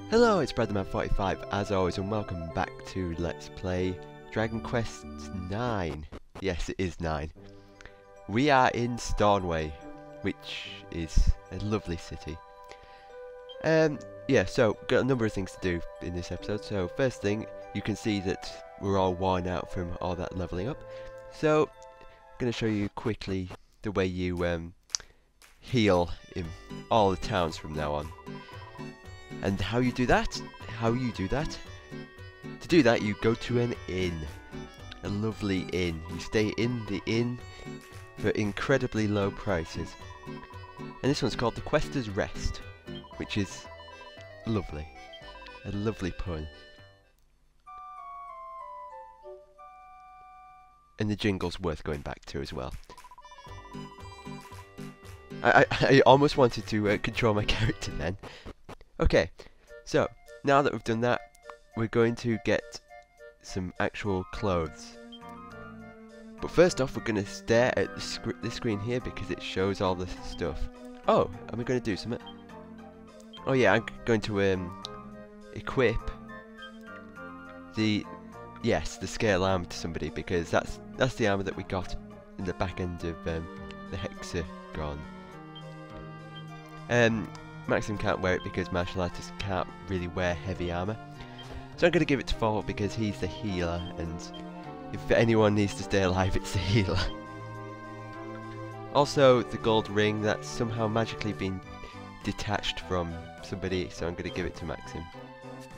Hello, it's BrotherMan45 as always, and welcome back to Let's Play Dragon Quest 9. Yes, it is 9. We are in Stornoway, which is a lovely city. Yeah, so got a number of things to do in this episode. So first thing, you can see that we're all worn out from all that leveling up. So I'm going to show you quickly the way you heal in all the towns from now on. And how you do that? To do that, you go to an inn. A lovely inn. You stay in the inn for incredibly low prices. And this one's called the Quester's Rest, which is lovely. A lovely pun. And the jingle's worth going back to as well. I almost wanted to control my character then. Okay, so now that we've done that, we're going to get some actual clothes. But first off, we're going to stare at the screen here because it shows all the stuff. Oh, are we going to do something? Oh yeah, I'm going to equip the scale armor to somebody, because that's the armor that we got in the back end of the hexagon. Maxim can't wear it because martial artists can't really wear heavy armor. So I'm going to give it to Fall because he's the healer, and if anyone needs to stay alive, it's the healer. Also, the gold ring, that's somehow magically been detached from somebody, so I'm going to give it to Maxim.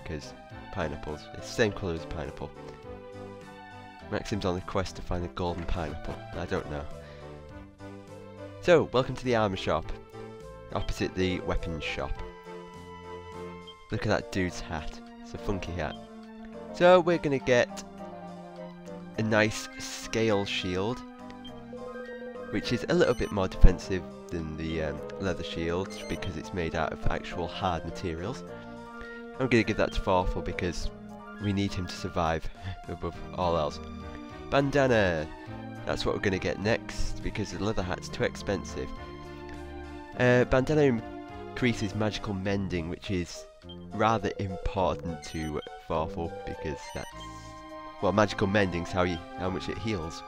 Because pineapples, it's the same colour as pineapple. Maxim's on the quest to find a golden pineapple. I don't know. So, welcome to the armor shop. Opposite the weapons shop. Look at that dude's hat. It's a funky hat. So we're gonna get a nice scale shield, which is a little bit more defensive than the leather shield because it's made out of actual hard materials. I'm gonna give that to Farfel because we need him to survive above all else. Bandana. That's what we're gonna get next because the leather hat's too expensive. Bandana increases magical mending, which is rather important to Farfel because that's, well, magical mending's how much it heals.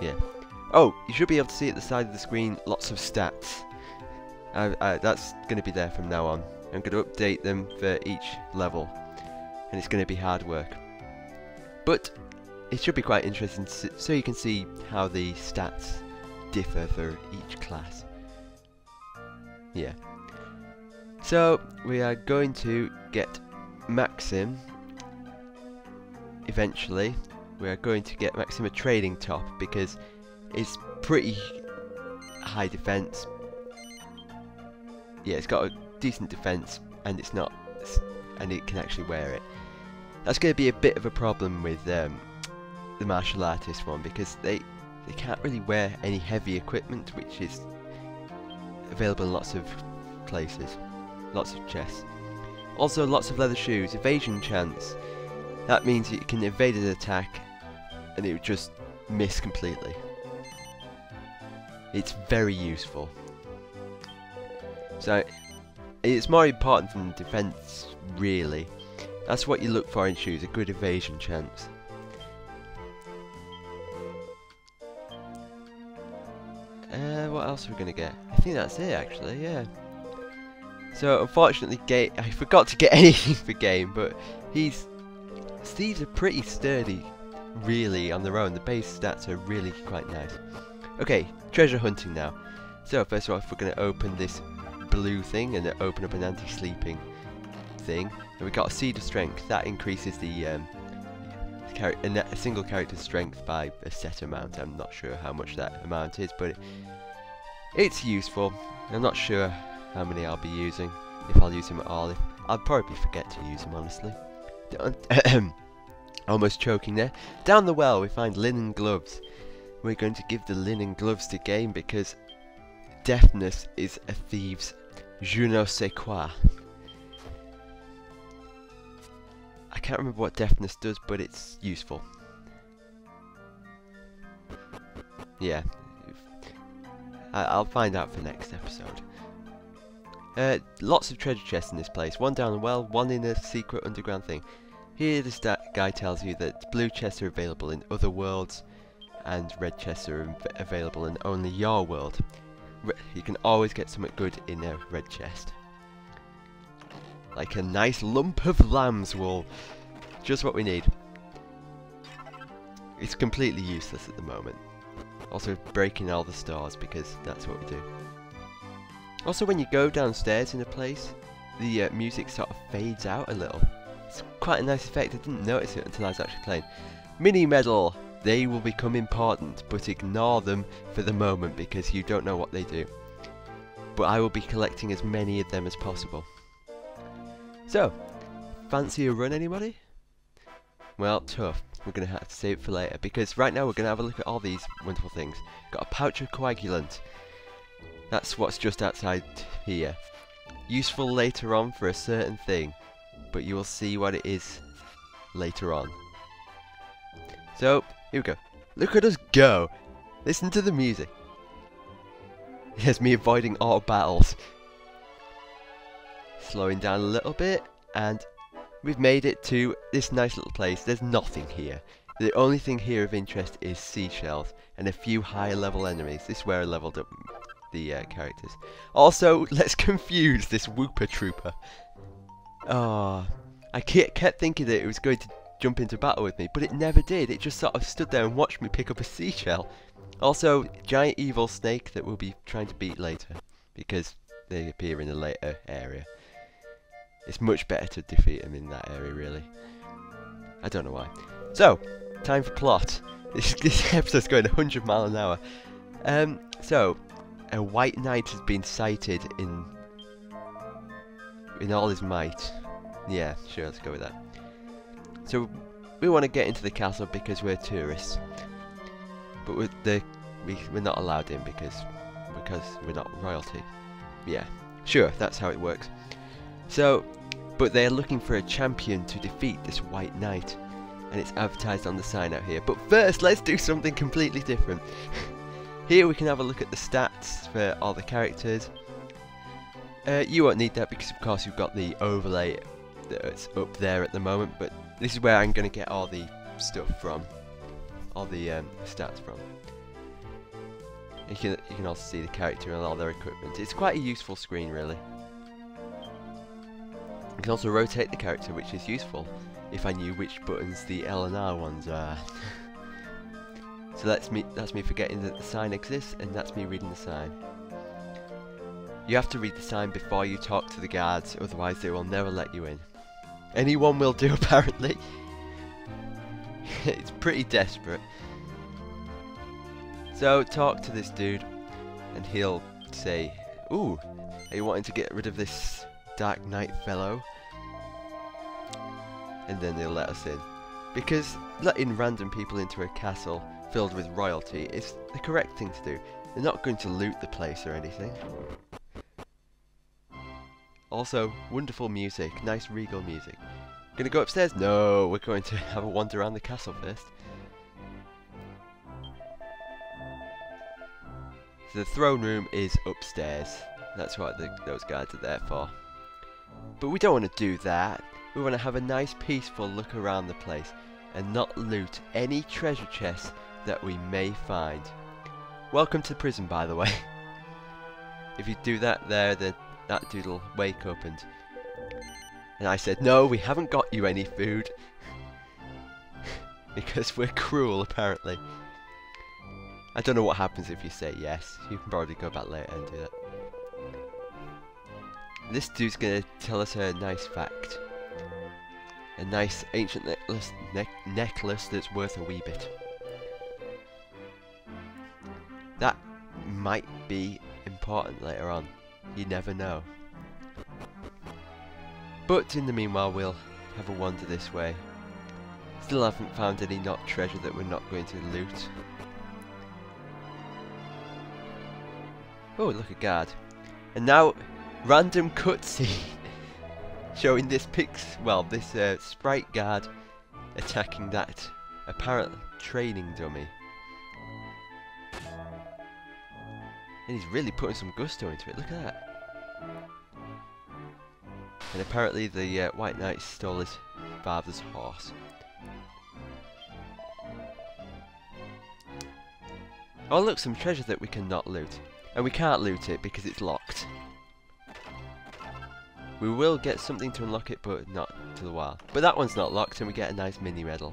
Yeah. Oh, you should be able to see at the side of the screen lots of stats. That's going to be there from now on. I'm going to update them for each level, and it's going to be hard work. But it should be quite interesting so you can see how the stats differ for each class. Yeah. So we are going to get Maxim. Eventually, we are going to get Maxim a trading top because it's pretty high defense. Yeah, it's got a decent defense, and and it can actually wear it. That's going to be a bit of a problem with the martial artist one because they can't really wear any heavy equipment, which is available in lots of places, lots of chests. Also, lots of leather shoes, evasion chance. That means you can evade an attack and it would just miss completely. It's very useful. So it's more important than defense, really. That's what you look for in shoes, a good evasion chance. What else are we gonna get? I think that's it, actually. Yeah. So unfortunately, I forgot to get anything for Game, but Steve's are pretty sturdy, really, on their own. The base stats are really quite nice. Okay, treasure hunting now. So first of all, if we're gonna open this blue thing and open up an anti-sleeping thing, and we got a seed of strength that increases the a single character's strength by a set amount. I'm not sure how much that amount is, but it's useful. I'm not sure how many I'll be using, if I'll use them at all. I'll probably forget to use them, honestly. Almost choking there. Down the well we find linen gloves. We're going to give the linen gloves to Game because deafness is a thief's je ne sais quoi. I can't remember what deafness does, but it's useful. Yeah. I'll find out for next episode. Lots of treasure chests in this place. One down the well, one in a secret underground thing. Here this guy tells you that blue chests are available in other worlds, and red chests are available in only your world. You can always get something good in a red chest. Like a nice lump of lambswool. Just what we need. It's completely useless at the moment. Also breaking all the stores because that's what we do. Also when you go downstairs in a place, the music sort of fades out a little. It's quite a nice effect. I didn't notice it until I was actually playing. Mini medal! They will become important, but ignore them for the moment because you don't know what they do. But I will be collecting as many of them as possible. So, fancy a run, anybody? Well, tough. We're going to have to save it for later because right now we're going to have a look at all these wonderful things. Got a pouch of coagulant. That's what's just outside here. Useful later on for a certain thing, but you will see what it is later on. So, here we go. Look at us go! Listen to the music. Here's me avoiding auto battles. Slowing down a little bit, and we've made it to this nice little place. There's nothing here. The only thing here of interest is seashells and a few higher level enemies. This is where I leveled up the characters. Also, let's confuse this Whooper Trooper. Oh, I kept thinking that it was going to jump into battle with me, but it never did. It just sort of stood there and watched me pick up a seashell. Also, giant evil snake that we'll be trying to beat later, because they appear in a later area. It's much better to defeat them in that area, really. I don't know why. So, time for plot. This episode's going 100 miles an hour. So, a white knight has been sighted in all his might. Yeah, sure, let's go with that. So, we want to get into the castle because we're tourists. But we're not allowed in because we're not royalty. Yeah, sure, that's how it works. So, but they're looking for a champion to defeat this white knight, and it's advertised on the sign out here. But first, let's do something completely different. Here we can have a look at the stats for all the characters. You won't need that because of course you've got the overlay that's up there at the moment, but this is where I'm going to get all the stuff from, all the stats from. You can also see the character and all their equipment. It's quite a useful screen, really. You can also rotate the character, which is useful if I knew which buttons the L and R ones are. So that's me forgetting that the sign exists, and that's me reading the sign. You have to read the sign before you talk to the guards, otherwise they will never let you in. Anyone will do, apparently. It's pretty desperate. So talk to this dude, and he'll say, "Ooh, are you wanting to get rid of this Dark Knight fellow?" And then they'll let us in. Because letting random people into a castle filled with royalty is the correct thing to do. They're not going to loot the place or anything. Also, wonderful music, nice regal music. Gonna go upstairs? No, we're going to have a wander around the castle first. So the throne room is upstairs. That's what those guards are there for. But we don't want to do that. We want to have a nice peaceful look around the place and not loot any treasure chests that we may find. Welcome to prison, by the way. If you do that there, that dude will wake up and I said, no, we haven't got you any food. Because we're cruel, apparently. I don't know what happens if you say yes. You can probably go back later and do that. This dude's gonna tell us a nice fact. A nice ancient necklace that's worth a wee bit. That might be important later on. You never know. But in the meanwhile, we'll have a wander this way. Still haven't found any treasure that we're not going to loot. Oh, look, a guard. And now, random cutscene showing this this sprite guard attacking that apparent training dummy. And he's really putting some gusto into it. Look at that. And apparently the White Knight stole his father's horse. Oh look, some treasure that we cannot loot. And we can't loot it because it's locked. We will get something to unlock it, but not to the while. But that one's not locked, and we get a nice mini medal.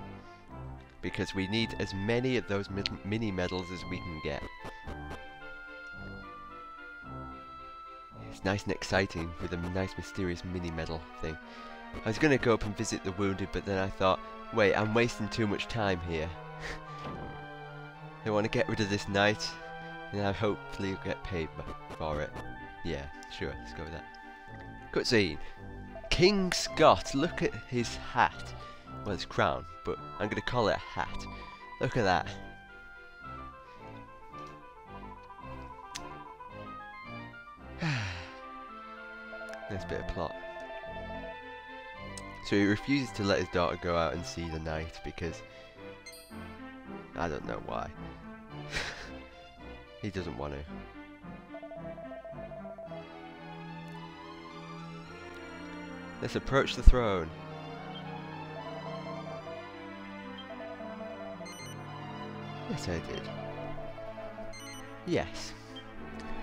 Because we need as many of those mini medals as we can get. It's nice and exciting with a nice mysterious mini medal thing. I was going to go up and visit the wounded, but then I thought, wait, I'm wasting too much time here. I want to get rid of this knight, and I hopefully get paid for it. Yeah, sure, let's go with that. Cutscene. King Scott, look at his hat. Well, it's crown, but I'm going to call it a hat. Look at that. Nice bit of plot. So he refuses to let his daughter go out and see the knight because I don't know why. He doesn't want to. Let's approach the throne. Yes, I did. Yes.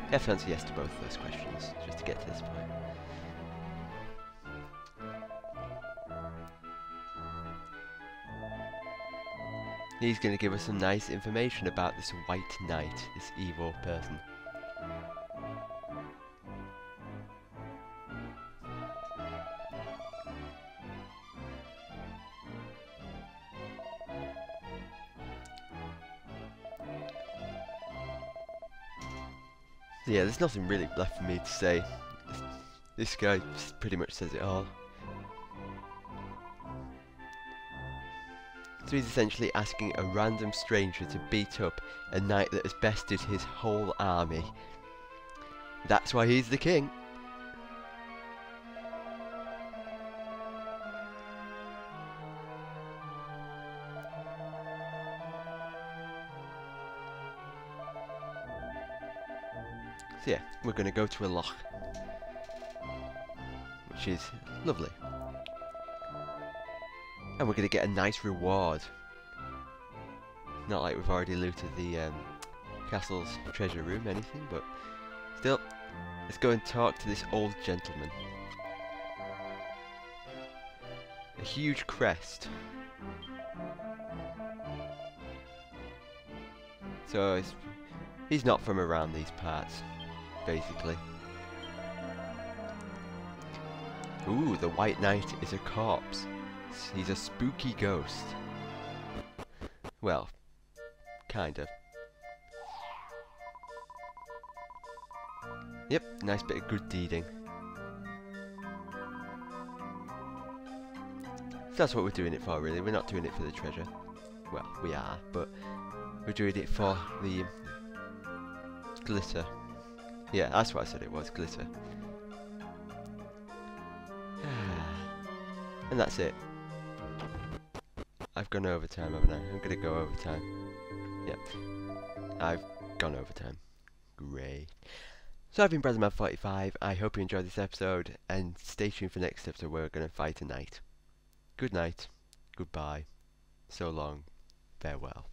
I have to answer yes to both of those questions, just to get to this point. He's going to give us some nice information about this White Knight, this evil person. Yeah, there's nothing really left for me to say. This guy pretty much says it all. So he's essentially asking a random stranger to beat up a knight that has bested his whole army. That's why he's the king. So yeah, we're going to go to a loch, which is lovely. And we're going to get a nice reward. Not like we've already looted the castle's treasure room, anything, but still, let's go and talk to this old gentleman. A huge crest. So he's not from around these parts, basically. Ooh, the White Knight is a corpse. He's a spooky ghost. Well, kind of. Yep, nice bit of good deeding. So that's what we're doing it for, really. We're not doing it for the treasure. Well, we are, but we're doing it for the glitter. Yeah, that's what I said it was, glitter. And that's it. I've gone overtime, haven't I? I'm gonna go overtime. Yep. I've gone overtime. Great. So I've been BrotherMan45. I hope you enjoyed this episode, and stay tuned for next episode where we're gonna fight a knight. Good night. Goodbye. So long. Farewell.